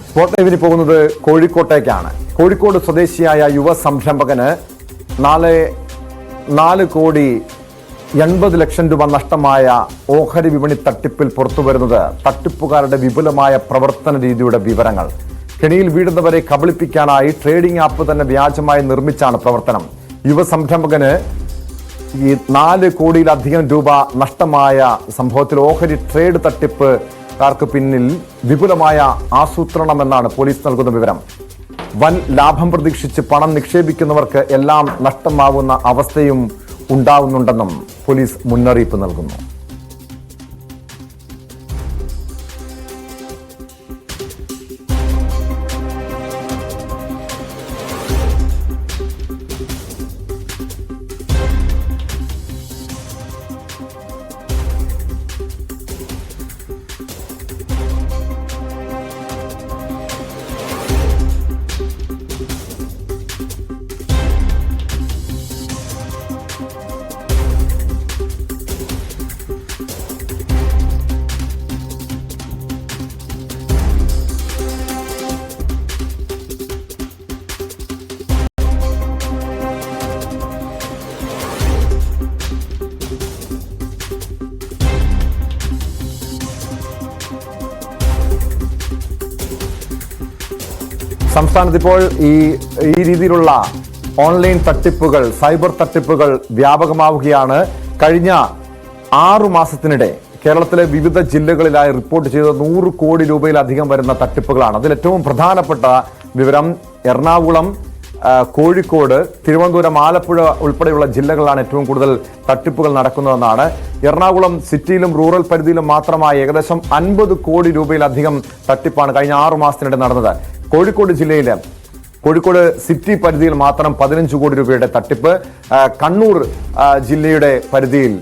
Spot ലൈവിന് പോകുന്നത് കോഴിക്കോട്ടേക്കാണ്. കോഴിക്കോട് സ്വദേശിയായ യുവ സംരംഭകന് 4,80,00,000 രൂപ നഷ്ടമായ ഓഹരി വിപണി തട്ടിപ്പിൽ പുറത്തുവരുന്നത് തട്ടിപ്പുകാരുടെ വിപുലമായ പ്രവർത്തന രീതിയുടെ വിവരങ്ങൾ. കെണിയിൽ വീഴുന്നവരെ കബളിപ്പിക്കാനായി ട്രേഡിംഗ് ആപ്പ് തന്നെ വ്യാജമായി നിർമ്മിച്ചാണ് പ്രവർത്തനം. യുവ സംരംഭകന് ഈ 4 കോടിയിലധികം രൂപ നഷ്ടമായ സംഭവത്തിൽ ഓഹരി ട്രേഡ് തട്ടിപ്പുകാർക്ക് പിന്നിൽ വിപുലമായ ആസൂത്രണമെന്നാണ് പോലീസ് നൽകുന്ന വിവരം. വൻ ലാഭം പ്രതീക്ഷിച്ച് പണം നിക്ഷേപിക്കുന്നവർക്ക് എല്ലാം നഷ്ടമാവുന്ന അവസ്ഥയും ഉണ്ടാവുന്നുണ്ടെന്നും പോലീസ് മുന്നറിയിപ്പ് നൽകുന്നു. സംസ്ഥാനത്ത് ഇപ്പോൾ ഈ രീതിയിലുള്ള ഓൺലൈൻ തട്ടിപ്പുകൾ, സൈബർ തട്ടിപ്പുകൾ വ്യാപകമാവുകയാണ്. കഴിഞ്ഞ 6 മാസത്തിനിടെ കേരളത്തിലെ വിവിധ ജില്ലകളിലായി റിപ്പോർട്ട് ചെയ്ത 100 കോടി രൂപയിലധികം വരുന്ന തട്ടിപ്പുകളാണ്. അതിൽ ഏറ്റവും പ്രധാനപ്പെട്ട വിവരം എറണാകുളം, കോഴിക്കോട്, തിരുവനന്തപുരം, ആലപ്പുഴ ഉൾപ്പെടെയുള്ള ജില്ലകളിലാണ് ഏറ്റവും കൂടുതൽ തട്ടിപ്പുകൾ നടക്കുന്നതെന്നാണ്. എറണാകുളം സിറ്റിയിലും റൂറൽ പരിധിയിലും മാത്രമായി ഏകദേശം 50 കോടി രൂപയിലധികം തട്ടിപ്പാണ് കഴിഞ്ഞ 6 മാസത്തിനിടെ നടന്നത്. കോഴിക്കോട് ജില്ലയിലെ കോഴിക്കോട് സിറ്റി പരിധിയിൽ മാത്രം 15 കോടി രൂപയുടെ തട്ടിപ്പ്. കണ്ണൂർ ജില്ലയുടെ പരിധിയിൽ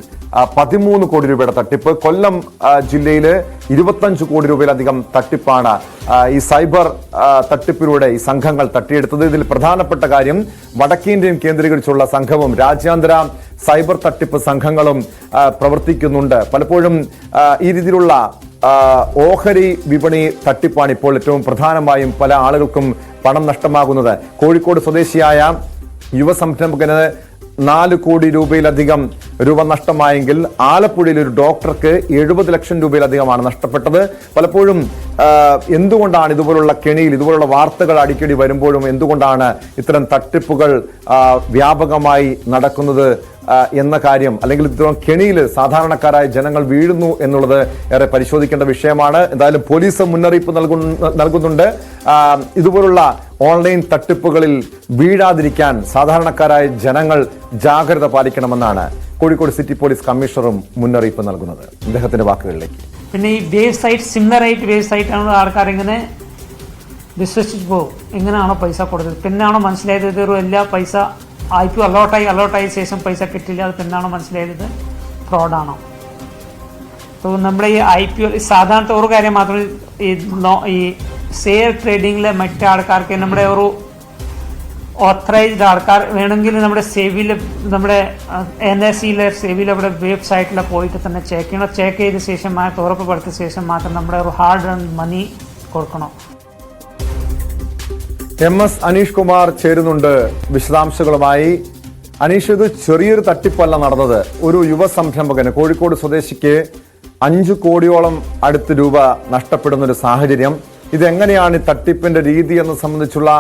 13 കോടി രൂപയുടെ തട്ടിപ്പ്. കൊല്ലം ജില്ലയിൽ 25 കോടി രൂപയിലധികം തട്ടിപ്പാണ് ഈ സൈബർ തട്ടിപ്പിലൂടെ ഈ സംഘങ്ങൾ തട്ടിയെടുത്തത്. ഇതിൽ പ്രധാനപ്പെട്ട കാര്യം വടക്കേന്ത്യൻ കേന്ദ്രീകരിച്ചുള്ള സംഘവും രാജ്യാന്തര സൈബർ തട്ടിപ്പ് സംഘങ്ങളും പ്രവർത്തിക്കുന്നുണ്ട്. പലപ്പോഴും ഈ രീതിയിലുള്ള ഓഹരി വിപണി തട്ടിപ്പാണ് ഇപ്പോൾ ഏറ്റവും പ്രധാനമായും പല ആളുകൾക്കും പണം നഷ്ടമാകുന്നത്. കോഴിക്കോട് സ്വദേശിയായ യുവ സംരംഭകന് 4 കോടി രൂപയിലധികം രൂപ നഷ്ടമായെങ്കിൽ ആലപ്പുഴയിൽ ഒരു ഡോക്ടർക്ക് 70 ലക്ഷം രൂപയിലധികമാണ് നഷ്ടപ്പെട്ടത്. പലപ്പോഴും എന്തുകൊണ്ടാണ് ഇതുപോലുള്ള കെണിയിൽ ഇതുപോലുള്ള വാർത്തകൾ അടിക്കടി വരുമ്പോഴും എന്തുകൊണ്ടാണ് ഇത്തരം തട്ടിപ്പുകൾ വ്യാപകമായി നടക്കുന്നത് എന്ന കാര്യം, അല്ലെങ്കിൽ ഇത്തരം കെണിയിൽ സാധാരണക്കാരായ ജനങ്ങൾ വീഴുന്നു എന്നുള്ളത് ഏറെ പരിശോധിക്കേണ്ട വിഷയമാണ്. എന്തായാലും പോലീസ് മുന്നറിയിപ്പ് നൽകുന്നുണ്ട്. ഇതുപോലുള്ള ഓൺലൈൻ തട്ടിപ്പുകളിൽ വീഴാതിരിക്കാൻ സാധാരണക്കാരായ ജനങ്ങൾ ജാഗ്രത പാലിക്കണമെന്നാണ് കോഴിക്കോട് സിറ്റി പോലീസ് കമ്മീഷണറും മുന്നറിയിപ്പ് നൽകുന്നത്. അദ്ദേഹത്തിന്റെ വാക്കുകളിലേക്ക്. പിന്നെ ഈ വേബ് സൈറ്റ് ആണ് ആൾക്കാർ ഇങ്ങനെ വിശ്വസിച്ച് പോകും. എങ്ങനെയാണോ പൈസ കൊടുത്തത്, പിന്നാണോ മനസ്സിലായത് ഇതൊരു എല്ലാ പൈസ IPO അലോട്ടായ ശേഷം പൈസ കിട്ടില്ല. അത് പിന്നാണോ മനസ്സിലായത് ഫ്രോഡാണോ. അപ്പോൾ നമ്മുടെ ഈ IPO സാധാരണ ഒരു കാര്യം മാത്രമേ ഈ ഷെയർ ട്രേഡിങ്ങിലെ മറ്റു ആൾക്കാർക്ക് നമ്മുടെ ഒരു ഓത്തറൈസ്ഡ് ആൾക്കാർ വേണമെങ്കിൽ നമ്മുടെ സെബിയിൽ, നമ്മുടെ NSEയിലെ സെബിയിൽ അവിടെ വെബ്സൈറ്റിൽ പോയിട്ട് തന്നെ ചെക്ക് ചെയ്യണം. ചെക്ക് ചെയ്ത ശേഷം ഉറപ്പുപെടുത്തിയ ശേഷം മാത്രം നമ്മുടെ ഒരു ഹാർഡ് ഏൺ മണി കൊടുക്കണം. MS അനീഷ് കുമാർ ചേരുന്നുണ്ട് വിശദാംശങ്ങളുമായി. അനീഷ്, ഇത് ചെറിയൊരു തട്ടിപ്പല്ല നടന്നത്. ഒരു യുവ സംരംഭകന്, കോഴിക്കോട് സ്വദേശിക്ക് 5 കോടിയോളം അടുത്ത് രൂപ നഷ്ടപ്പെടുന്ന ഒരു സാഹചര്യം. ഇതെങ്ങനെയാണ് ഈ തട്ടിപ്പിന്റെ രീതി എന്ന് സംബന്ധിച്ചുള്ള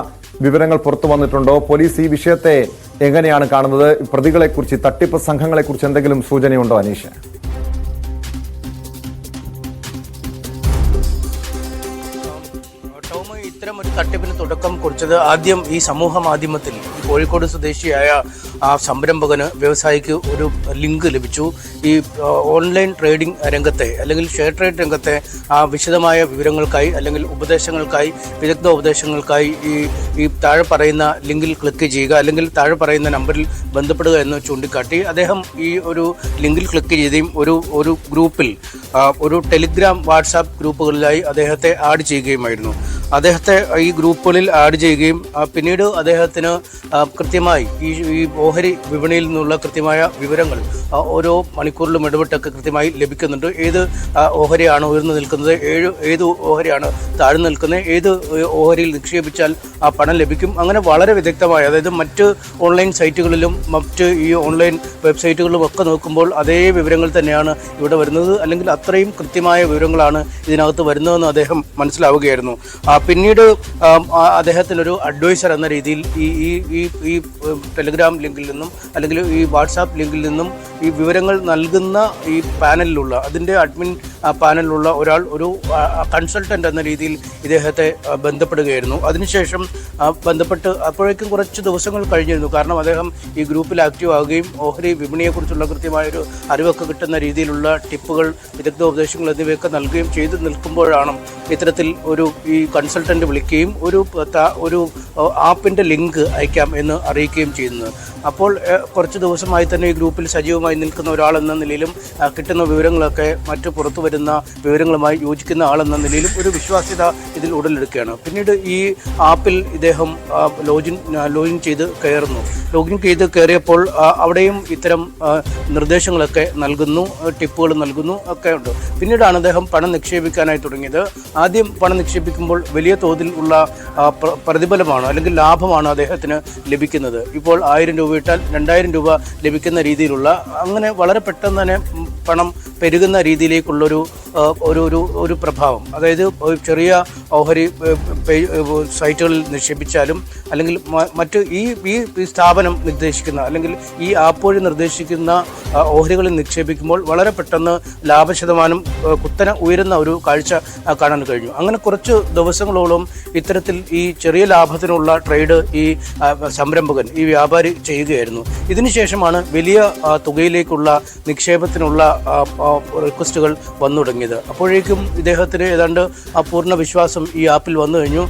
വിവരങ്ങൾ പുറത്തു വന്നിട്ടുണ്ടോ? പോലീസ് ഈ വിഷയത്തെ എങ്ങനെയാണ് കാണുന്നത്? പ്രതികളെക്കുറിച്ച്, തട്ടിപ്പ് സംഘങ്ങളെക്കുറിച്ച് എന്തെങ്കിലും സൂചനയുണ്ടോ അനീഷ്? ഇത്തരം ഒരു തട്ടിപ്പിന് തുടക്കം കുറിച്ചത് ആദ്യം ഈ സമൂഹ മാധ്യമത്തിൽ കോഴിക്കോട് സ്വദേശിയായ ആ സംരംഭകന്, വ്യവസായിക്ക് ഒരു ലിങ്ക് ലഭിച്ചു. ഈ ഓൺലൈൻ ട്രേഡിംഗ് രംഗത്തെ അല്ലെങ്കിൽ ഷെയർ ട്രേഡ് രംഗത്തെ വിശദമായ വിവരങ്ങൾക്കായി അല്ലെങ്കിൽ ഉപദേശങ്ങൾക്കായി, വിദഗ്ധ ഉപദേശങ്ങൾക്കായി ഈ താഴെ പറയുന്ന ലിങ്കിൽ ക്ലിക്ക് ചെയ്യുക അല്ലെങ്കിൽ താഴെ പറയുന്ന നമ്പറിൽ ബന്ധപ്പെടുക എന്ന് ചൂണ്ടിക്കാട്ടി അദ്ദേഹം ഈ ഒരു ലിങ്കിൽ ക്ലിക്ക് ചെയ്യുകയും ഒരു ഗ്രൂപ്പിൽ, ഒരു ടെലിഗ്രാം, വാട്സാപ്പ് ഗ്രൂപ്പുകളിലായി അദ്ദേഹത്തെ ആഡ് ചെയ്യുകയുമായിരുന്നു. അദ്ദേഹത്തെ അദ്ദേഹത്തെ ഈ ഗ്രൂപ്പുകളിൽ ആഡ് ചെയ്യുകയും പിന്നീട് അദ്ദേഹത്തിന് കൃത്യമായി ഈ ഓഹരി വിപണിയിൽ നിന്നുള്ള കൃത്യമായ വിവരങ്ങൾ ഓരോ മണിക്കൂറിലും ഇടപെട്ടൊക്കെ കൃത്യമായി ലഭിക്കുന്നുണ്ട്. ഏത് ഓഹരിയാണ് ഉയർന്നു നിൽക്കുന്നത്, ഏത് ഓഹരിയാണ് താഴ്ന്നു നിൽക്കുന്നത്, ഏത് ഓഹരിയിൽ നിക്ഷേപിച്ചാൽ ആ പണം ലഭിക്കും, അങ്ങനെ വളരെ വിദഗ്ധമായി, അതായത് മറ്റ് ഓൺലൈൻ സൈറ്റുകളിലും മറ്റ് ഈ ഓൺലൈൻ വെബ്സൈറ്റുകളിലും ഒക്കെ നോക്കുമ്പോൾ അതേ വിവരങ്ങൾ തന്നെയാണ് ഇവിടെ വരുന്നത്, അല്ലെങ്കിൽ അത്രയും കൃത്യമായ വിവരങ്ങളാണ് ഇതിനകത്ത് വരുന്നതെന്ന് അദ്ദേഹം മനസ്സിലാവുകയായിരുന്നു. പിന്നീട് അദ്ദേഹത്തിനൊരു അഡ്വൈസർ എന്ന രീതിയിൽ ഈ ടെലിഗ്രാം ലിങ്കിൽ നിന്നും അല്ലെങ്കിൽ ഈ വാട്സാപ്പ് ലിങ്കിൽ നിന്നും ഈ വിവരങ്ങൾ നൽകുന്ന ഈ പാനലിലുള്ള അതിൻ്റെ അഡ്മിൻ പാനലിലുള്ള ഒരാൾ ഒരു കൺസൾട്ടൻ്റ് എന്ന രീതിയിൽ ഇദ്ദേഹത്തെ ബന്ധപ്പെടുകയായിരുന്നു. അതിനുശേഷം ബന്ധപ്പെട്ട് അപ്പോഴേക്കും കുറച്ച് ദിവസങ്ങൾ കഴിഞ്ഞിരുന്നു. കാരണം അദ്ദേഹം ഈ ഗ്രൂപ്പിൽ ആക്റ്റീവ് ആവുകയും ഓഹരി വിപണിയെക്കുറിച്ചുള്ള കൃത്യമായൊരു അറിവൊക്കെ കിട്ടുന്ന രീതിയിലുള്ള ടിപ്പുകൾ, വിദഗ്ധോപദേശങ്ങൾ എന്നിവയൊക്കെ നൽകുകയും ചെയ്തു നിൽക്കുമ്പോഴാണ് ഇത്തരത്തിൽ ഈ കൺസൾട്ടൻ്റ് വിളിക്കുകയും ഒരു ആപ്പിൻ്റെ ലിങ്ക് അയക്കാം എന്ന് അറിയിക്കുകയും ചെയ്യുന്നത്. അപ്പോൾ കുറച്ച് ദിവസമായി തന്നെ ഈ ഗ്രൂപ്പിൽ സജീവമായി നിൽക്കുന്ന ഒരാളെന്ന നിലയിലും കിട്ടുന്ന വിവരങ്ങളൊക്കെ മറ്റു പുറത്തു വരുന്ന വിവരങ്ങളുമായി യോജിക്കുന്ന ആളെന്ന നിലയിലും ഒരു വിശ്വാസ്യത ഇതിൽ ഉടലെടുക്കുകയാണ്. പിന്നീട് ഈ ആപ്പിൽ ഇദ്ദേഹം ലോഗിൻ ചെയ്ത് കയറിയപ്പോൾ അവിടെയും ഇത്തരം നിർദ്ദേശങ്ങളൊക്കെ നൽകുന്നു, ടിപ്പുകൾ നൽകുന്നു ഒക്കെ ഉണ്ട്. പിന്നീടാണ് അദ്ദേഹം പണം നിക്ഷേപിക്കാനായി തുടങ്ങിയത്. ആദ്യം പണം നിക്ഷേപിക്കുമ്പോൾ വലിയ തോതിൽ ഉള്ള പ്രതിഫലമാണ് അല്ലെങ്കിൽ ലാഭമാണ് അദ്ദേഹത്തിന് ലഭിക്കുന്നത്. ഇപ്പോൾ 1000 രൂപ ഇട്ടാൽ 2000 രൂപ ലഭിക്കുന്ന രീതിയിലുള്ള, അങ്ങനെ വളരെ പെട്ടെന്ന് തന്നെ പണം പെരുകുന്ന രീതിയിലേക്കുള്ളൊരു ഒരു പ്രഭാവം, അതായത് ചെറിയ ഓഹരി സൈറ്റുകളിൽ നിക്ഷേപിച്ചാലും അല്ലെങ്കിൽ മറ്റ് ഈ സ്ഥാപനം നിർദ്ദേശിക്കുന്ന അല്ലെങ്കിൽ ഈ ആപ്പ് വഴി നിർദ്ദേശിക്കുന്ന ഓഹരികളിൽ നിക്ഷേപിക്കുമ്പോൾ വളരെ പെട്ടെന്ന് ലാഭശതമാനം കുത്തനെ ഉയരുന്ന ഒരു കാഴ്ച കാണാൻ കഴിഞ്ഞു. അങ്ങനെ കുറച്ച് ദിവസങ്ങളോളം ഇത്തരത്തിൽ ഈ ചെറിയ ലാഭത്തിനുള്ള ട്രേഡ് ഈ സംരംഭകൻ, ഈ വ്യാപാരി ചെയ്യുകയായിരുന്നു. ഇതിനുശേഷമാണ് വലിയ തുകയിലേക്കുള്ള നിക്ഷേപത്തിനുള്ള റിക്വസ്റ്റുകൾ വന്നു തുടങ്ങിയത്. അപ്പോഴേക്കും ഇദ്ദേഹത്തിന് ഏതാണ്ട് പൂർണ്ണ വിശ്വാസം ഈ ആപ്പിൽ വന്നു കഴിഞ്ഞു.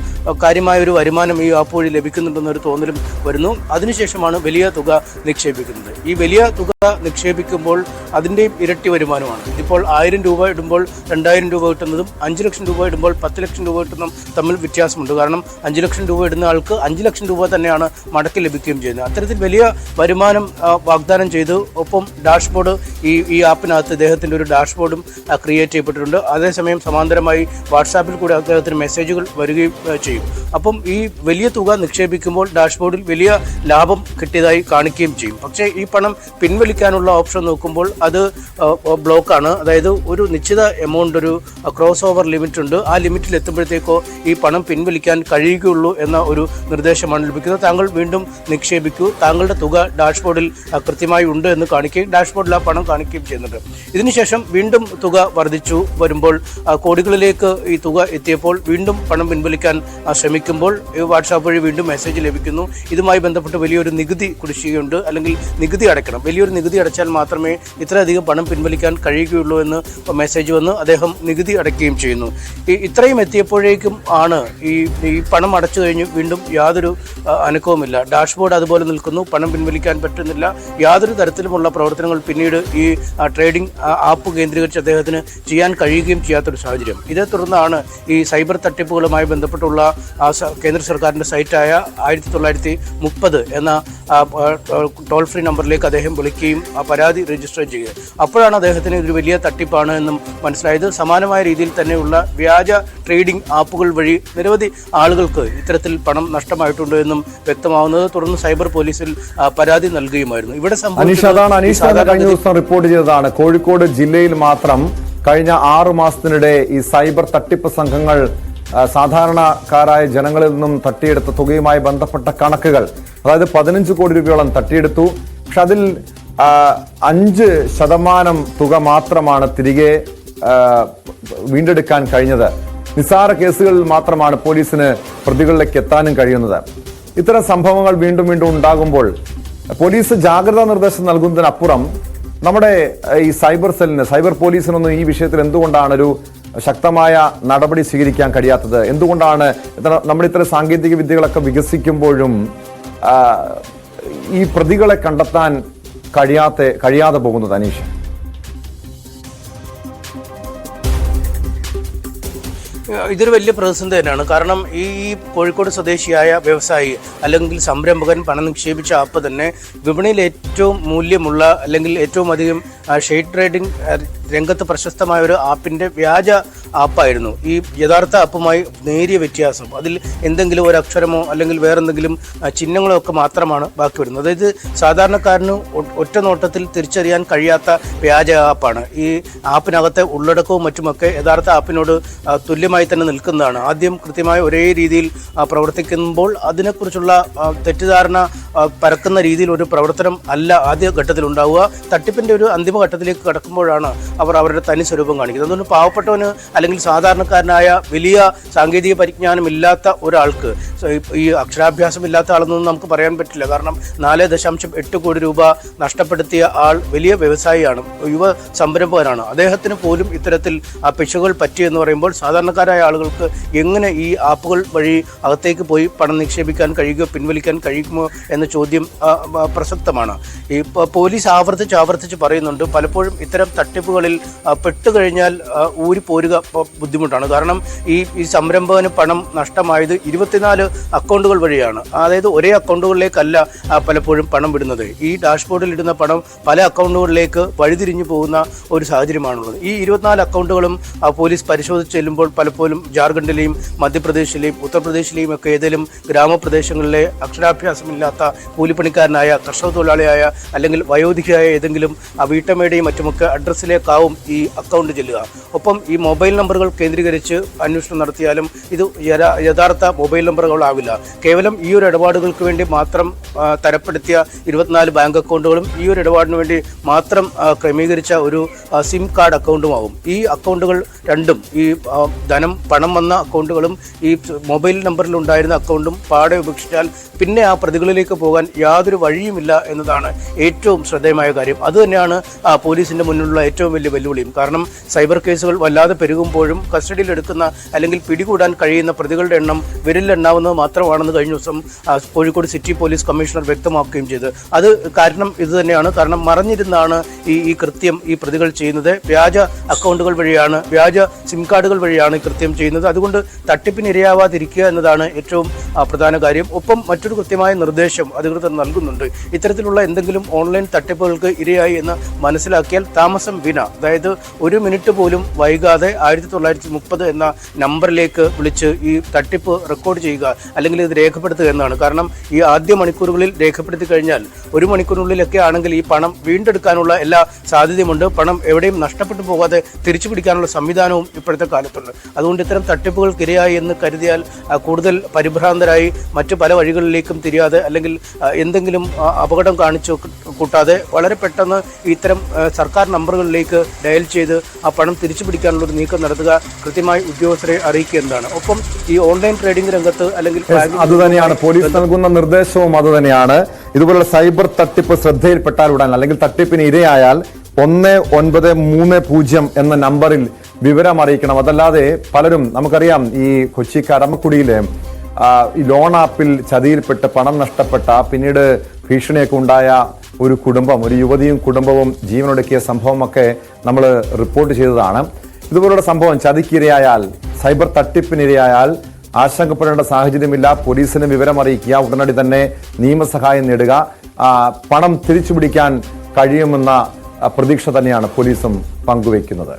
കാര്യമായൊരു വരുമാനം ഈ ആപ്പ് വഴി ലഭിക്കുന്നുണ്ടെന്നൊരു തോന്നലും വരുന്നു. അതിനുശേഷമാണ് വലിയ തുക നിക്ഷേപിക്കുന്നത്. ഈ വലിയ തുക നിക്ഷേപിക്കുമ്പോൾ അതിൻ്റെ ഇരട്ടി വരുമാനമാണ്. ഇപ്പോൾ 1000 രൂപ ഇടുമ്പോൾ 2000 രൂപ കിട്ടുന്നതും 5 ലക്ഷം രൂപ ഇടുമ്പോൾ 10 ലക്ഷം രൂപ കിട്ടുന്നതും തമ്മിൽ വ്യത്യാസമുണ്ട്. കാരണം 5 ലക്ഷം രൂപ ഇടുന്ന ആൾക്ക് 5 ലക്ഷം രൂപ തന്നെയാണ് മടക്കി ലഭിക്കുകയും ചെയ്യുന്നത്. അത്തരത്തിൽ വലിയ വരുമാനം വാഗ്ദാനം ചെയ്തു. ഒപ്പം ഡാഷ്ബോർഡ് ഈ ആപ്പിനകത്ത് ഇദ്ദേഹത്തിൻ്റെ ഒരു ഡാഷ്ബോർഡും ക്രിയേറ്റ് ചെയ്യപ്പെട്ടിട്ടുണ്ട്. അതേസമയം സമാന്തരമായി വാട്സാപ്പിൽ കൂടി അദ്ദേഹത്തിന് മെസ്സേജുകൾ വരികയും ചെയ്യും. അപ്പം ഈ വലിയ തുക നിക്ഷേപിക്കുമ്പോൾ ഡാഷ്ബോർഡിൽ വലിയ ലാഭം കിട്ടിയതായി കാണിക്കുകയും ചെയ്യും. പക്ഷേ ഈ പണം പിൻവലിക്കാനുള്ള ഓപ്ഷൻ നോക്കുമ്പോൾ അത് ബ്ലോക്കാണ്. അതായത് ഒരു നിശ്ചിത എമൗണ്ട്, ഒരു ക്രോസ് ഓവർ ലിമിറ്റ് ഉണ്ട്. ആ ലിമിറ്റിൽ എത്തുമ്പോഴത്തേക്കോ ഈ പണം പിൻവലിക്കാൻ കഴിയുകയുള്ളൂ എന്ന ഒരു നിർദ്ദേശമാണ് ലഭിക്കുന്നത്. താങ്കൾ വീണ്ടും നിക്ഷേപിക്കൂ, താങ്കളുടെ തുക ഡാഷ്ബോർഡിൽ കൃത്യമായി ഉണ്ട് എന്ന് കാണിക്കുകയും ഡാഷ്ബോർഡിൽ ആ പണം കാണിക്കുകയും ചെയ്യുന്നുണ്ട്. ഇതിനുശേഷം വീണ്ടും തുക വർദ്ധിച്ചു വരുമ്പോൾ കോടികളിലേക്ക് ഈ തുക എത്തിയപ്പോൾ വീണ്ടും പണം പിൻവലിക്കാൻ ശ്രമിക്കുമ്പോൾ വാട്സാപ്പ് വഴി വീണ്ടും മെസ്സേജ് ലഭിക്കുന്നു. ഇതുമായി ബന്ധപ്പെട്ട് വലിയൊരു നികുതി കുടിശ്ശികയുണ്ട്, അല്ലെങ്കിൽ നികുതി അടയ്ക്കണം, വലിയൊരു നികുതി അടച്ചാൽ മാത്രമേ ഇത്രയധികം പണം പിൻവലിക്കാൻ കഴിയുകയുള്ളൂ എന്ന് മെസ്സേജ് വന്ന് അദ്ദേഹം നികുതി അടയ്ക്കുകയും ചെയ്യുന്നു. ഇത്രയും എത്തിയപ്പോഴേക്കും ആണ് ഈ പണം അടച്ചു കഴിഞ്ഞ് വീണ്ടും യാതൊരു അനക്കവുമില്ല. ഡാഷ്ബോർഡ് അതുപോലെ നിൽക്കുന്നു, പണം പിൻവലിക്കാൻ പറ്റുന്നില്ല. യാതൊരു തരത്തിലുമുള്ള പ്രവർത്തനങ്ങൾ പിന്നീട് ഈ ട്രേഡിംഗ് ആപ്പ് കേന്ദ്രീകരിച്ച് അദ്ദേഹത്തിന് ചെയ്യാൻ കഴിയുകയും ചെയ്യാത്തൊരു സാഹചര്യം. ഇതേ തുടർന്നാണ് ഈ സൈബർ തട്ടിപ്പുകളുമായി ബന്ധപ്പെട്ടുള്ള കേന്ദ്ര സർക്കാരിൻ്റെ സൈറ്റായ 1930 എന്ന ടോൾ ഫ്രീ നമ്പറിലേക്ക് അദ്ദേഹം വിളിക്കുകയും ആ പരാതി രജിസ്റ്റർ ചെയ്യുക. അപ്പോഴാണ് അദ്ദേഹത്തിന് ഇതൊരു വലിയ തട്ടിപ്പാണ് എന്നും മനസ്സിലായത്. സമാനമായ രീതിയിൽ തന്നെയുള്ള വ്യാജ ട്രേഡിംഗ് ആപ്പുകൾ വഴി നിരവധി ആളുകൾക്ക് ഇത്തരത്തിൽ പണം നഷ്ടമായിട്ടുണ്ട് എന്നും വ്യക്തമാവുന്നത്. തുടർന്ന് സൈബർ പോലീസിൽ പരാതി നൽകുകയുമായിരുന്നു. ഇവിടെ കഴിഞ്ഞ ദിവസം റിപ്പോർട്ട് ചെയ്തതാണ്, കോഴിക്കോട് ജില്ലയിൽ മാത്രം കഴിഞ്ഞ 6 മാസത്തിനിടെ ഈ സൈബർ തട്ടിപ്പ് സംഘങ്ങൾ സാധാരണക്കാരായ ജനങ്ങളിൽ നിന്നും തട്ടിയെടുത്ത തുകയുമായി ബന്ധപ്പെട്ട കണക്കുകൾ, അതായത് 15 കോടി രൂപയോളം തട്ടിയെടുത്തു. പക്ഷെ അതിൽ 5% തുക മാത്രമാണ് തിരികെ വീണ്ടെടുക്കാൻ കഴിഞ്ഞത്. നിസ്സാര കേസുകളിൽ മാത്രമാണ് പോലീസിന് പ്രതികളിലേക്ക് എത്താനും കഴിയുന്നത്. ഇത്തരം സംഭവങ്ങൾ വീണ്ടും വീണ്ടും ഉണ്ടാകുമ്പോൾ പോലീസ് ജാഗ്രതാ നിർദ്ദേശം നൽകുന്നതിനപ്പുറം നമ്മുടെ ഈ സൈബർ പോലീസിനൊന്നും ഈ വിഷയത്തിൽ എന്തുകൊണ്ടാണ് ഒരു ശക്തമായ നടപടി സ്വീകരിക്കാൻ കഴിയാത്തത്? എന്തുകൊണ്ടാണ് നമ്മുടെ ഇത്തരം സാങ്കേതിക വിദ്യകളൊക്കെ വികസിക്കുമ്പോഴും ഈ പ്രതികളെ കണ്ടെത്താൻ കഴിയാതെ പോകുന്നത്? അനീഷ്, ഇതൊരു വലിയ പ്രതിസന്ധി തന്നെയാണ്. കാരണം ഈ കോഴിക്കോട് സ്വദേശിയായ വ്യവസായി അല്ലെങ്കിൽ സംരംഭകൻ പണം നിക്ഷേപിച്ച ആപ്പ് തന്നെ വിപണിയിൽ ഏറ്റവും മൂല്യമുള്ള അല്ലെങ്കിൽ ഏറ്റവും അധികം ഷെയ്ഡ് ട്രേഡിംഗ് രംഗത്ത് പ്രശസ്തമായ ഒരു ആപ്പിൻ്റെ വ്യാജ ആപ്പായിരുന്നു. ഈ യഥാർത്ഥ ആപ്പുമായി നേരിയ വ്യത്യാസം, അതിൽ എന്തെങ്കിലും ഒരു അക്ഷരമോ അല്ലെങ്കിൽ വേറെന്തെങ്കിലും ചിഹ്നങ്ങളോ ഒക്കെ മാത്രമാണ് ബാക്കി വരുന്നത്. അതായത് സാധാരണക്കാരന് ഒറ്റ നോട്ടത്തിൽ തിരിച്ചറിയാൻ കഴിയാത്ത വ്യാജ ആപ്പാണ്. ഈ ആപ്പിനകത്തെ ഉള്ളടക്കവും മറ്റുമൊക്കെ യഥാർത്ഥ ആപ്പിനോട് തുല്യമായി തന്നെ നിൽക്കുന്നതാണ്. ആദ്യം കൃത്യമായി ഒരേ രീതിയിൽ പ്രവർത്തിക്കുമ്പോൾ അതിനെക്കുറിച്ചുള്ള തെറ്റിദ്ധാരണ പരക്കുന്ന രീതിയിൽ ഒരു പ്രവർത്തനം അല്ല ആദ്യ ഘട്ടത്തിൽ ഉണ്ടാവുക. തട്ടിപ്പിൻ്റെ ഒരു അന്തിമഘട്ടത്തിലേക്ക് കടക്കുമ്പോഴാണ് അവർ അവരുടെ തനി സ്വരൂപം കാണിക്കുന്നത്. അതുകൊണ്ട് പാവപ്പെട്ടവന് അല്ലെങ്കിൽ സാധാരണക്കാരനായ വലിയ സാങ്കേതിക പരിജ്ഞാനം ഇല്ലാത്ത ഒരാൾക്ക്, ഈ അക്ഷരാഭ്യാസം ഇല്ലാത്ത ആളെന്നൊന്നും നമുക്ക് പറയാൻ പറ്റില്ല. കാരണം 4.8 കോടി രൂപ നഷ്ടപ്പെടുത്തിയ ആൾ വലിയ വ്യവസായിയാണ്, യുവ സംരംഭകനാണ്. അദ്ദേഹത്തിന് പോലും ഇത്തരത്തിൽ പിശകുകൾ പറ്റിയെന്ന് പറയുമ്പോൾ സാധാരണക്കാരായ ആളുകൾക്ക് എങ്ങനെ ഈ ആപ്പുകൾ വഴി അകത്തേക്ക് പോയി പണം നിക്ഷേപിക്കാൻ കഴിയുകയോ പിൻവലിക്കാൻ കഴിയുമോ എന്ന ചോദ്യം പ്രസക്തമാണ്. ഈ പോലീസ് ആവർത്തിച്ച് പറയുന്നുണ്ട്, പലപ്പോഴും ഇത്തരം തട്ടിപ്പുകളിൽ പെട്ടുകഴിഞ്ഞാൽ ഊരിപ്പോരുക ബുദ്ധിമുട്ടാണ്. കാരണം ഈ സംരംഭകന് പണം നഷ്ടമായത് 24 അക്കൗണ്ടുകൾ വഴിയാണ്. അതായത് ഒരേ അക്കൗണ്ടുകളിലേക്കല്ല പലപ്പോഴും പണം വിടുന്നത്. ഈ ഡാഷ്ബോർഡിൽ ഇടുന്ന പണം പല അക്കൗണ്ടുകളിലേക്ക് വഴിതിരിഞ്ഞു പോകുന്ന ഒരു സാഹചര്യമാണുള്ളത്. ഈ 24 അക്കൗണ്ടുകളും പോലീസ് പരിശോധിച്ച് ചെല്ലുമ്പോൾ പലപ്പോഴും ജാർഖണ്ഡിലെയും മധ്യപ്രദേശിലെയും ഉത്തർപ്രദേശിലെയും ഒക്കെ ഏതെങ്കിലും ഗ്രാമപ്രദേശങ്ങളിലെ അക്ഷരാഭ്യാസമില്ലാത്ത കൂലിപ്പണിക്കാരനായ കർഷക തൊഴിലാളിയായ അല്ലെങ്കിൽ വയോധികയായ ഏതെങ്കിലും വീട്ടമ്മയുടെയും മറ്റുമൊക്കെ അഡ്രസ്സിലേക്കാവും ഈ അക്കൗണ്ട് ചെല്ലുക. ഒപ്പം ഈ മൊബൈൽ നമ്പറുകൾ കേന്ദ്രീകരിച്ച് അന്വേഷണം നടത്തിയാലും ഇത് യഥാർത്ഥ മൊബൈൽ നമ്പറുകളാവില്ല. കേവലം ഈ ഒരു ഇടപാടുകൾക്ക് വേണ്ടി മാത്രം തരപ്പെടുത്തിയ 24 ബാങ്ക് അക്കൗണ്ടുകളും ഈ ഒരു ഇടപാടിന് വേണ്ടി മാത്രം ക്രമീകരിച്ച ഒരു സിം കാർഡ് അക്കൗണ്ടുമാവും. ഈ അക്കൗണ്ടുകൾ രണ്ടും, ഈ പണം വന്ന അക്കൗണ്ടുകളും ഈ മൊബൈൽ നമ്പറിൽ ഉണ്ടായിരുന്ന അക്കൗണ്ടും പാടെ ഉപേക്ഷിച്ചാൽ പിന്നെ ആ പ്രതികളിലേക്ക് പോകാൻ യാതൊരു വഴിയുമില്ല എന്നതാണ് ഏറ്റവും ശ്രദ്ധേയമായ കാര്യം. അതുതന്നെയാണ് പോലീസിൻ്റെ മുന്നിലുള്ള ഏറ്റവും വലിയ വെല്ലുവിളിയും. കാരണം സൈബർ കേസുകൾ വല്ലാതെ പെരുകുമ്പോഴും കസ്റ്റഡിയിലെടുക്കുന്ന അല്ലെങ്കിൽ പിടികൂടാൻ കഴിയുന്ന പ്രതികളുടെ എണ്ണം വിരലിലെണ്ണാവുന്നത് മാത്രമാണെന്ന് കഴിഞ്ഞ ദിവസം കോഴിക്കോട് സിറ്റി പോലീസ് കമ്മീഷണർ വ്യക്തമാക്കുകയും ചെയ്തു. അത് കാരണം ഇത് തന്നെയാണ്. കാരണം മറഞ്ഞിരുന്നാണ് ഈ കൃത്യം ഈ പ്രതികൾ ചെയ്യുന്നത്. വ്യാജ അക്കൗണ്ടുകൾ വഴിയാണ്, വ്യാജ സിം കാർഡുകൾ വഴിയാണ് കൃത്യം ചെയ്യുന്നത്. അതുകൊണ്ട് തട്ടിപ്പിന് ഇരയാവാതിരിക്കുക എന്നതാണ് ഏറ്റവും പ്രധാന കാര്യം. ഒപ്പം മറ്റൊരു കൃത്യമായ നിർദ്ദേശം അധികൃതർ നൽകുന്നുണ്ട്. ഇത്തരത്തിലുള്ള എന്തെങ്കിലും ഓൺലൈൻ തട്ടിപ്പുകൾക്ക് ഇരയായി എന്ന് മനസ്സിലാക്കിയാൽ താമസം വിന, അതായത് 1 മിനിറ്റ് പോലും വൈകാതെ 1930 എന്ന നമ്പറിലേക്ക് വിളിച്ച് ഈ തട്ടിപ്പ് റെക്കോർഡ് ചെയ്യുക അല്ലെങ്കിൽ ഇത് രേഖപ്പെടുത്തുക എന്നാണ്. കാരണം ഈ ആദ്യ മണിക്കൂറുകളിൽ രേഖപ്പെടുത്തി കഴിഞ്ഞാൽ 1 മണിക്കൂറിനുള്ളിലൊക്കെ ആണെങ്കിൽ ഈ പണം വീണ്ടെടുക്കാനുള്ള എല്ലാ സാധ്യതയുമുണ്ട്. പണം എവിടെയും നഷ്ടപ്പെട്ടു പോകാതെ തിരിച്ചു പിടിക്കാനുള്ള സംവിധാനവും ഇപ്പോഴത്തെ കാലത്തുണ്ട്. അതുകൊണ്ട് ഇത്തരം തട്ടിപ്പുകൾക്കിരയായി എന്ന് കരുതിയാൽ കൂടുതൽ പരിഭ്രാന്തരായി മറ്റു പല വഴികളിലേക്കും തിരിയാതെ അല്ലെങ്കിൽ എന്തെങ്കിലും അപകടം കാണിച്ചു കൂട്ടാതെ വളരെ പെട്ടെന്ന് ഇത്തരം സർക്കാർ നമ്പറുകളിലേക്ക് ഡയൽ ചെയ്ത് ആ പണം തിരിച്ചു പിടിക്കാനുള്ള ഒരു നീക്കം നടത്തുക, കൃത്യമായി ഉദ്യോഗസ്ഥരെ അറിയിക്കുക എന്നതാണ്. ഒപ്പം ഈ ഓൺലൈൻ ട്രേഡിംഗ് രംഗത്ത് അല്ലെങ്കിൽ അതുതന്നെയാണ് പോലീസ് നൽകുന്ന നിർദ്ദേശവും അതുതന്നെയാണ്. ഇതുപോലുള്ള സൈബർ തട്ടിപ്പ് ശ്രദ്ധയിൽപ്പെട്ടാൽ ഉടൻ അല്ലെങ്കിൽ തട്ടിപ്പിന് ഇരയായാൽ 1930 എന്ന നമ്പറിൽ വിവരം അറിയിക്കണം. അതല്ലാതെ പലരും, നമുക്കറിയാം, ഈ കൊച്ചി കടമക്കുടിയിലെ ഈ ലോൺ ആപ്പിൽ ചതിയിൽപ്പെട്ട് പണം നഷ്ടപ്പെട്ട പിന്നീട് ഭീഷണിയൊക്കെ ഉണ്ടായ ഒരു കുടുംബം, ഒരു യുവതിയും കുടുംബവും ജീവനൊടുക്കിയ സംഭവമൊക്കെ നമ്മൾ റിപ്പോർട്ട് ചെയ്തതാണ്. ഇതുപോലുള്ള സംഭവം ചതിക്കിരയായാൽ, സൈബർ തട്ടിപ്പിനിരയായാൽ ആശങ്കപ്പെടേണ്ട സാഹചര്യമില്ല. പോലീസിന് വിവരം അറിയിക്കുക, ഉടനടി തന്നെ നിയമസഹായം നേടുക. പണം തിരിച്ചുപിടിക്കാൻ കഴിയുമെന്ന പ്രതീക്ഷ തന്നെയാണ് പോലീസും പങ്കുവയ്ക്കുന്നത്.